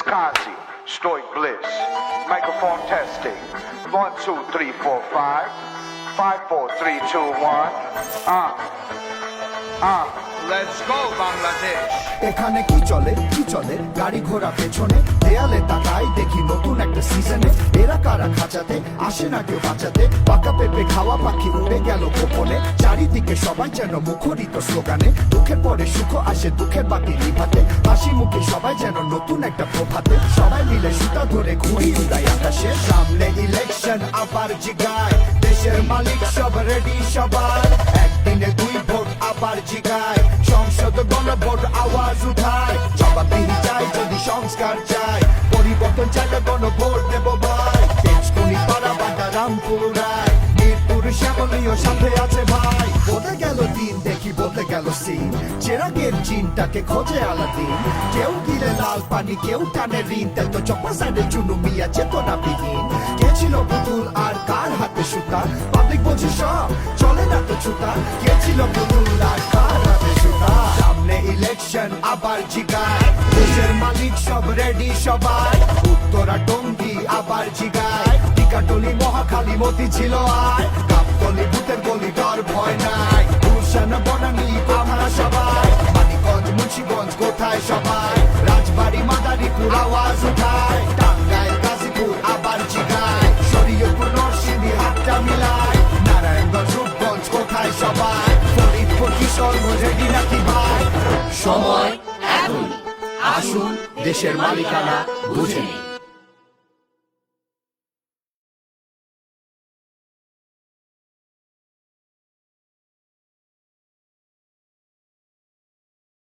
Kazi, Stoic Bliss. Microphone testing. 1, 2, 3, 4, 5. 5, 4, 3, 2, 1. Let's go, Bangladesh. এখানে কি চলে গাড়ি ঘোড়া পেছনে দেয়ালে তাকাই দেখি নতুন একটা সিজনে এরা কারা খাঁচাতে আসে না কেউ বাঁচাতে পাকা পেঁপে খাওয়া পাখি উড়ে গেল গোপনে চারিদিকে সবাই যেন মুখরিত স্লোগানে দুঃখের পরে সুখ আসে দুঃখের বাতি নিভাতে হাসি মুখে সবাই যেন নতুন একটা প্রভাতে সবাই মিলে সুতা ধরে ঘুড়ি উড়াই আকাশে সামনে ইলেকশন আবার জিগায় দেশের মালিক সব রেডি সবার একদিনে 2 ভোট আবার জিগায় সংসদ গণভোট আওয়াজ উঠায় জবাবদিহি চাই যদি সংস্কার চাই পরিবর্তন চাইলে গণভোট দেব ভাই তেজকুনি পাড়া বাটা রামপুর রায় মিরপুর শ্যামলীয় সাথে আছে ভাই বদলে গেল দিন দেখি বদলে গেল সিন চেরাগের চিনটাকে খোঁজে আলাদিন কেউ গিলে লাল পানি কেউ টানে ঋণ তেল তো চপ্পা সাইডে চুনু মিয়া চেতনা বিহীন কে ছিল পুতুল আর কার হাতে সুতা পাবলিক বলছে সব চলে না তো ছুতা কে ছিল পুতুল আর কার হাতে সুতা সামনে ইলেকশন আবার জিগায় দেশের মালিক সব রেডি সবাই উত্তরা টঙ্গী আবার জিগায় টিকাটলি মহাখালী মতি ছিল আয় কাপতলি ভূতের গলি ডর ভয় নাই গুলশান বনানী আমরা সবাই মানিকগঞ্জ মুন্সিগঞ্জ কোথায় সবাই রাজবাড়ি মাদারীপুর আওয়াজ উঠায় টাঙ্গাইল গাজীপুর আবার জিগায় শরীয়তপুর নরসিংদী হাতটা মিলায় নারায়ণগঞ্জ রূপগঞ্জ কোথায় সবাই ফরিদপুর কিশোরগঞ্জ রেডি নাকি ভাই সময় এখন আসুন দেশের মালিকানা বুঝে নিন।